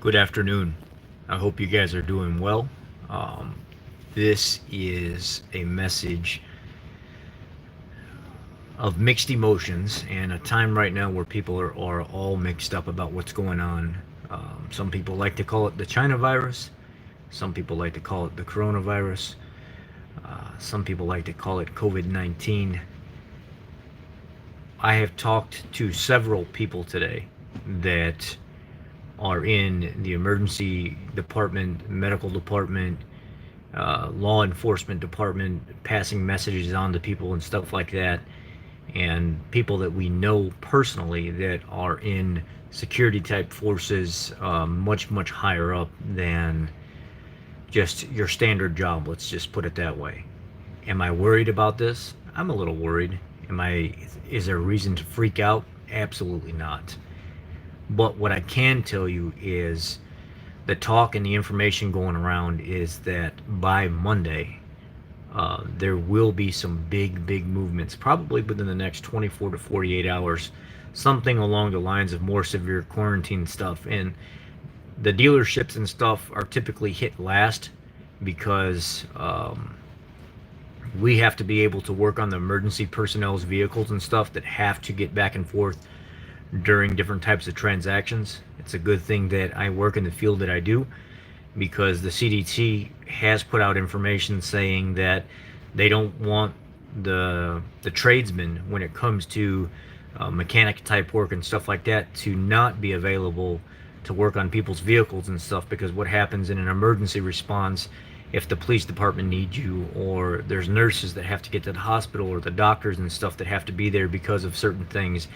Good afternoon. I hope you guys are doing well. Um, this is a message of mixed emotions and a time right now where people are all mixed up about what's going on. Some people like to call it the China virus. Some people like to call it the coronavirus. Some people like to call it COVID 19. I have talked to several people today that are in the emergency department, medical department, law enforcement department, passing messages on to people and stuff like that, and people that we know personally that are in security type forces, much higher up than just your standard job. Let's just put it that way. Am I worried about this? I'm a little worried. Is there a reason to freak out? Absolutely not. But what I can tell you is the talk and the information going around is that by Monday, there will be some big movements, probably within the next 24 to 48 hours, something along the lines of more severe quarantine stuff. And the dealerships and stuff are typically hit last because we have to be able to work on the emergency personnel's vehicles and stuff that have to get back and forth during different types of transactions. It's a good thing that I work in the field that I do, because the CDC has put out information saying that they don't want the tradesmen, when it comes to mechanic type work and stuff like that, to not be available to work on people's vehicles and stuff. Because what happens in an emergency response, if the police department needs you, or there's nurses that have to get to the hospital, or the doctors and stuff that have to be there because of certain things,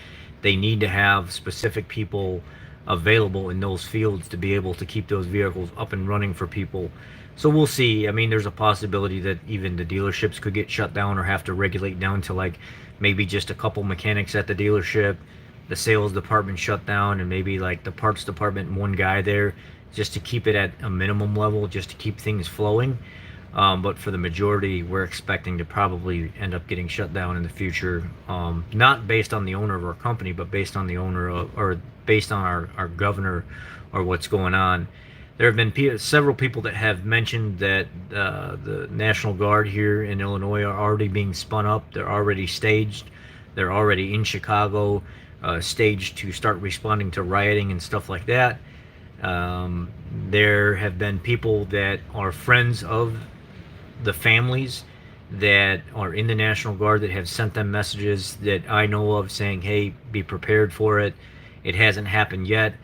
they need to have specific people available in those fields to be able to keep those vehicles up and running for people. So we'll see. I mean, there's a possibility that even the dealerships could get shut down or have to regulate down to like maybe just a couple mechanics at the dealership, the sales department shut down, and maybe like the parts department and one guy there, just to keep it at a minimum level, just to keep things flowing. But for the majority, we're expecting to probably end up getting shut down in the future, not based on the owner of our company, but based on the owner of, or based on our governor, or what's going on. There have been several people that have mentioned that the National Guard here in Illinois are already being spun up. They're already staged. They're already in Chicago, staged to start responding to rioting and stuff like that. There have been people that are friends of the families that are in the National Guard that have sent them messages that I know of, saying, hey, be prepared for it. It hasn't happened yet,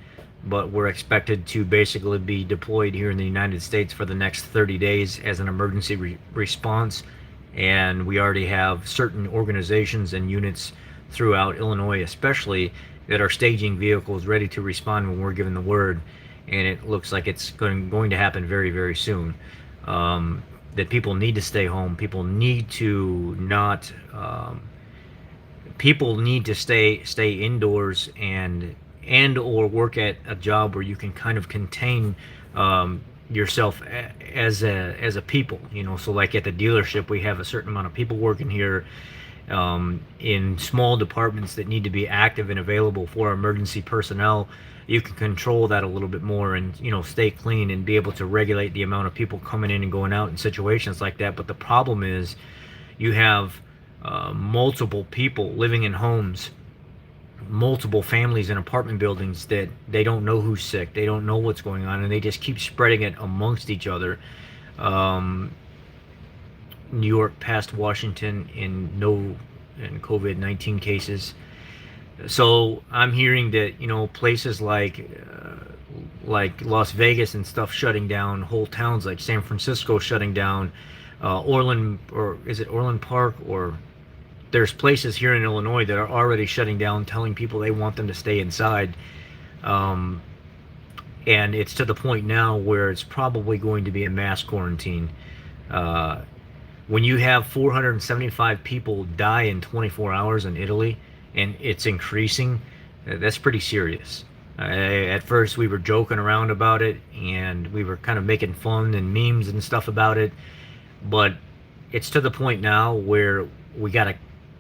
but we're expected to basically be deployed here in the United States for the next 30 days as an emergency response. And we already have certain organizations and units throughout Illinois especially that are staging vehicles ready to respond when we're given the word. And it looks like it's going to happen very soon. That people need to stay home. People need to not. People need to stay indoors and or work at a job where you can kind of contain yourself as a people. You know, so like at the dealership, we have a certain amount of people working here. In small departments that need to be active and available for emergency personnel, you can control that a little bit more, and stay clean and be able to regulate the amount of people coming in and going out in situations like that. But the problem is you have multiple people living in homes, multiple families in apartment buildings, that they don't know who's sick, they don't know what's going on, and they just keep spreading it amongst each other. New York passed Washington in COVID-19 cases. So I'm hearing that places like Las Vegas and stuff shutting down, whole towns like San Francisco shutting down, Orland, or is it Orland Park, or there's places here in Illinois that are already shutting down, telling people they want them to stay inside. And it's to the point now where it's probably going to be a mass quarantine. When you have 475 people die in 24 hours in Italy, and it's increasing, that's pretty serious. At first we were joking around about it, and we were kind of making fun and memes and stuff about it, but it's to the point now where we gotta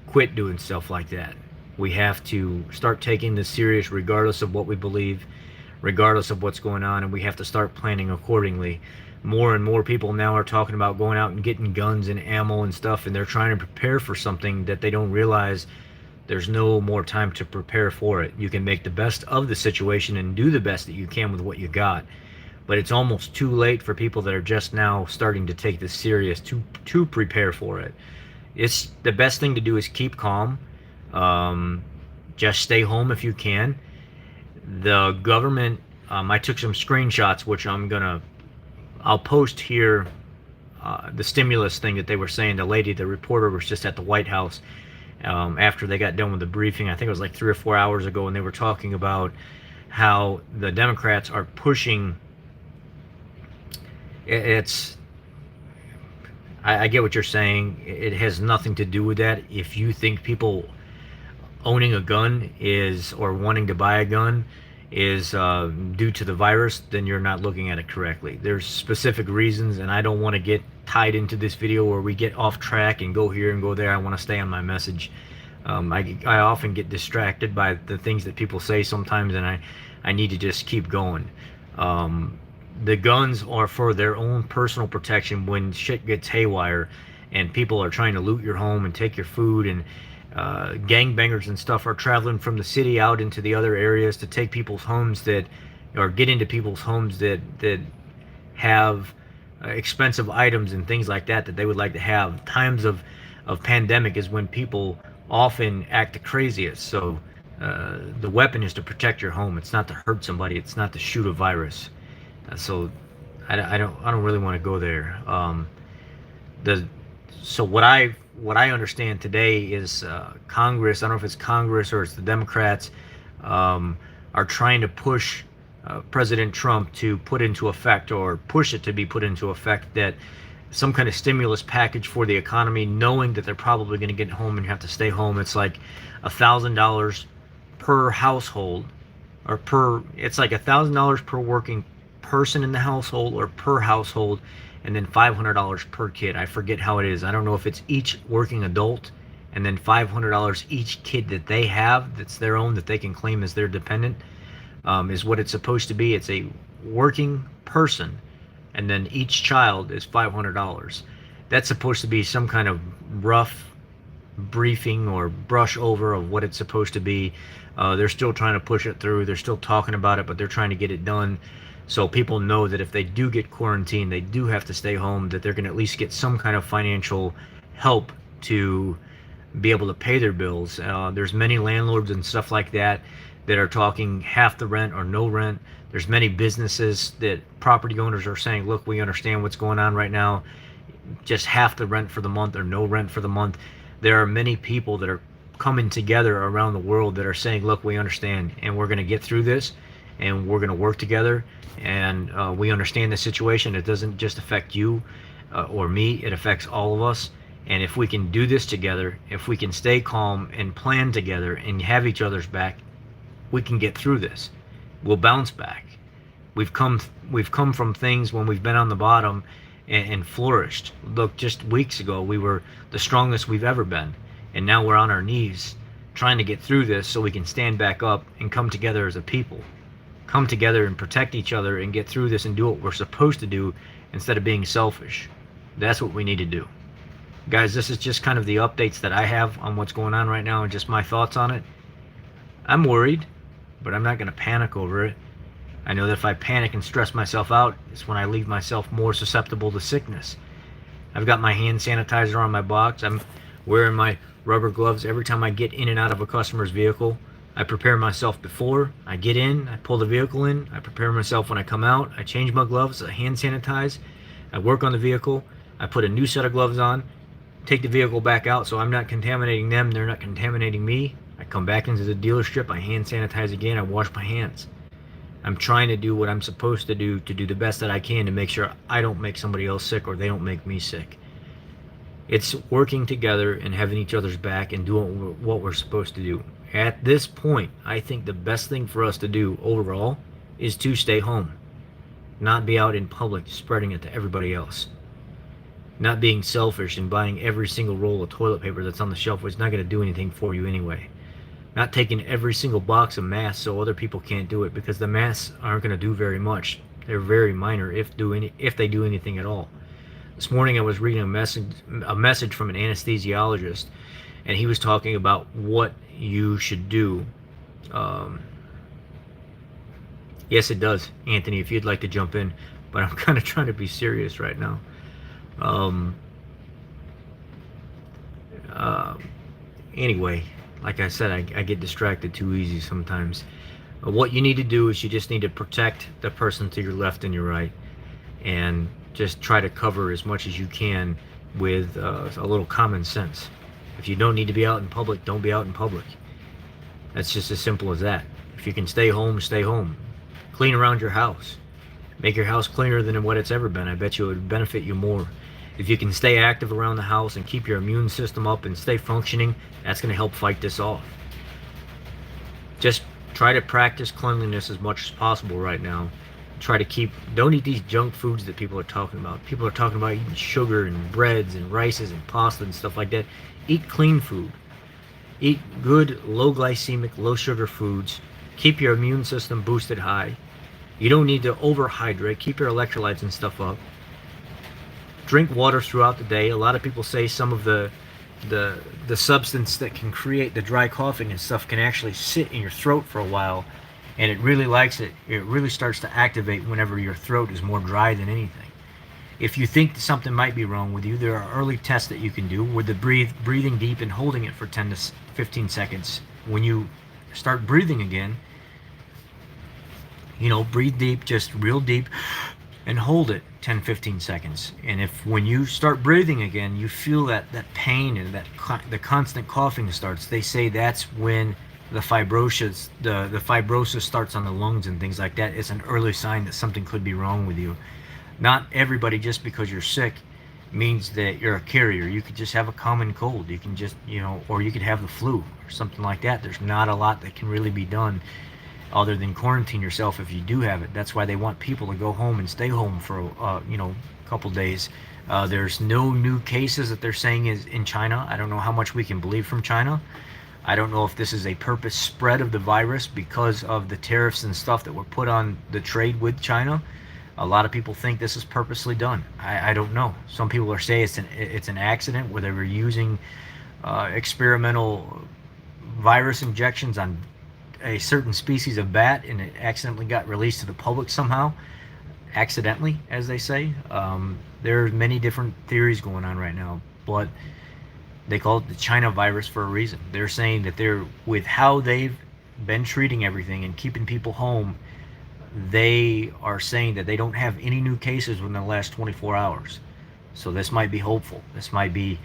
quit doing stuff like that. We have to start taking this serious regardless of what we believe, regardless of what's going on, and we have to start planning accordingly. More and more people now are talking about going out and getting guns and ammo and stuff, and they're trying to prepare for something that they don't realize there's no more time to prepare for it. You can make the best of the situation and do the best that you can with what you got, but it's almost too late for people that are just now starting to take this serious to prepare for it. It's the best thing to do is keep calm. Just stay home if you can. The government, I took some screenshots, which I'll post here. The stimulus thing that they were saying, the reporter was just at the White House after they got done with the briefing. I think it was like 3 or 4 hours ago, and they were talking about how the Democrats are pushing. I get what you're saying. It has nothing to do with that. If you think people owning a gun or wanting to buy a gun is due to the virus, then you're not looking at it correctly. There's specific reasons, and I don't want to get tied into this video where we get off track and go here and go there. I want to stay on my message. I often get distracted by the things that people say sometimes, and I need to just keep going. The guns are for their own personal protection when shit gets haywire and people are trying to loot your home and take your food, and gangbangers and stuff are traveling from the city out into the other areas to take people's homes or get into people's homes that have expensive items and things like that they would like to have. Times of pandemic is when people often act the craziest. So the weapon is to protect your home. It's not to hurt somebody. It's not to shoot a virus. So I don't really want to go there. So what I understand today is Congress, I don't know if it's Congress or it's the Democrats, are trying to push President Trump to put into effect, or push it to be put into effect, that some kind of stimulus package for the economy, knowing that they're probably going to get home and have to stay home. It's like $1,000 per household, or it's like $1,000 per working person in the household or per household, and then $500 per kid. I forget how it is. I don't know if it's each working adult and then $500 each kid that they have that's their own, that they can claim as their dependent, is what it's supposed to be. It's a working person, and then each child is $500. That's supposed to be some kind of rough briefing or brush over of what it's supposed to be. They're still trying to push it through. They're still talking about it, but they're trying to get it done so people know that if they do get quarantined, they do have to stay home, that they're going to at least get some kind of financial help to be able to pay their bills. There's many landlords and stuff like that are talking half the rent or no rent. There's many businesses that property owners are saying, look, we understand what's going on right now, just half the rent for the month or no rent for the month. There are many people that are coming together around the world that are saying, look, we understand, and we're going to get through this, and we're going to work together, and we understand the situation. It doesn't just affect you or me, it affects all of us. And if we can do this together, if we can stay calm and plan together and have each other's back, we can get through this. We'll bounce back. We've come from things when we've been on the bottom and flourished. Look, just weeks ago we were the strongest we've ever been, and now we're on our knees trying to get through this so we can stand back up and come together as a people. Come together and protect each other and get through this and do what we're supposed to do instead of being selfish. That's what we need to do. Guys, this is just kind of the updates that I have on what's going on right now and just my thoughts on it. I'm worried, but I'm not going to panic over it. I know that if I panic and stress myself out, it's when I leave myself more susceptible to sickness. I've got my hand sanitizer on my box. I'm wearing my rubber gloves every time I get in and out of a customer's vehicle. I prepare myself before I get in, I pull the vehicle in, I prepare myself when I come out, I change my gloves, I hand sanitize, I work on the vehicle, I put a new set of gloves on, take the vehicle back out so I'm not contaminating them, they're not contaminating me. I come back into the dealership, I hand sanitize again, I wash my hands. I'm trying to do what I'm supposed to do the best that I can to make sure I don't make somebody else sick or they don't make me sick. It's working together and having each other's back and doing what we're supposed to do. At this point, I think the best thing for us to do overall is to stay home. Not be out in public spreading it to everybody else. Not being selfish and buying every single roll of toilet paper that's on the shelf, which is not going to do anything for you anyway. Not taking every single box of masks so other people can't do it, because the masks aren't going to do very much. They're very minor, if they do anything at all. This morning I was reading a message from an anesthesiologist, and he was talking about what you should do. Um, yes, it does, Anthony, if you'd like to jump in, but I'm kind of trying to be serious right now. Um, uh, anyway, like I said, I get distracted too easy sometimes. What you need to do is you just need to protect the person to your left and your right, and just try to cover as much as you can with a little common sense. If you don't need to be out in public, don't be out in public. That's just as simple as that. If you can stay home, stay home. Clean around your house. Make your house cleaner than what it's ever been. I bet you it would benefit you more. If you can stay active around the house and keep your immune system up and stay functioning, that's going to help fight this off. Just try to practice cleanliness as much as possible right now. Try to don't eat these junk foods that people are talking about. People are talking about eating sugar and breads and rices and pasta and stuff like that. Eat clean food. Eat good, low glycemic, low sugar foods. Keep your immune system boosted high. You don't need to overhydrate. Keep your electrolytes and stuff up. Drink water throughout the day. A lot of people say some of the substance that can create the dry coughing and stuff can actually sit in your throat for a while, and it really likes it. It really starts to activate whenever your throat is more dry than anything. If you think something might be wrong with you, there are early tests that you can do with the breathing deep and holding it for 10 to 15 seconds. When you start breathing again, breathe deep, just real deep, and hold it 10-15 seconds. And if when you start breathing again, you feel that pain and the constant coughing starts, they say that's when the fibrosis starts on the lungs and things like that. It's an early sign that something could be wrong with you. Not everybody, just because you're sick, means that you're a carrier. You could just have a common cold. You can just, or you could have the flu or something like that. There's not a lot that can really be done other than quarantine yourself if you do have it. That's why they want people to go home and stay home for a couple days. There's no new cases that they're saying is in China. I don't know how much we can believe from China. I don't know if this is a purpose spread of the virus because of the tariffs and stuff that were put on the trade with China. A lot of people think this is purposely done. I don't know. Some people are saying it's an accident where they were using experimental virus injections on a certain species of bat, and it accidentally got released to the public somehow. Accidentally, as they say. There's many different theories going on right now, but they call it the China virus for a reason. They're saying that with how they've been treating everything and keeping people home, they are saying that they don't have any new cases within the last 24 hours. So this might be hopeful. This might be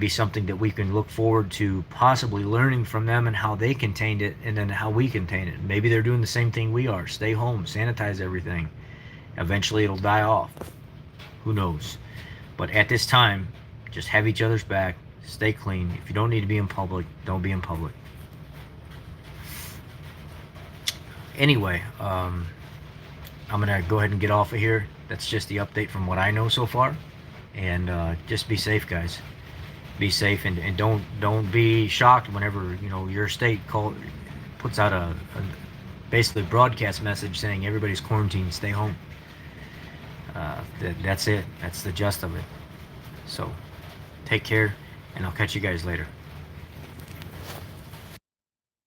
something that we can look forward to possibly learning from them and how they contained it, and then how we contain it. Maybe they're doing the same thing we are. Stay home, sanitize everything. Eventually it'll die off. Who knows? But at this time, just have each other's back. Stay clean. If you don't need to be in public, don't be in public. Anyway, I'm gonna go ahead and get off of here. That's just the update from what I know so far. And just be safe, guys. Be safe, and don't be shocked whenever your state puts out a basically broadcast message saying everybody's quarantined, stay home. That's it. That's the gist of it. So take care, and I'll catch you guys later.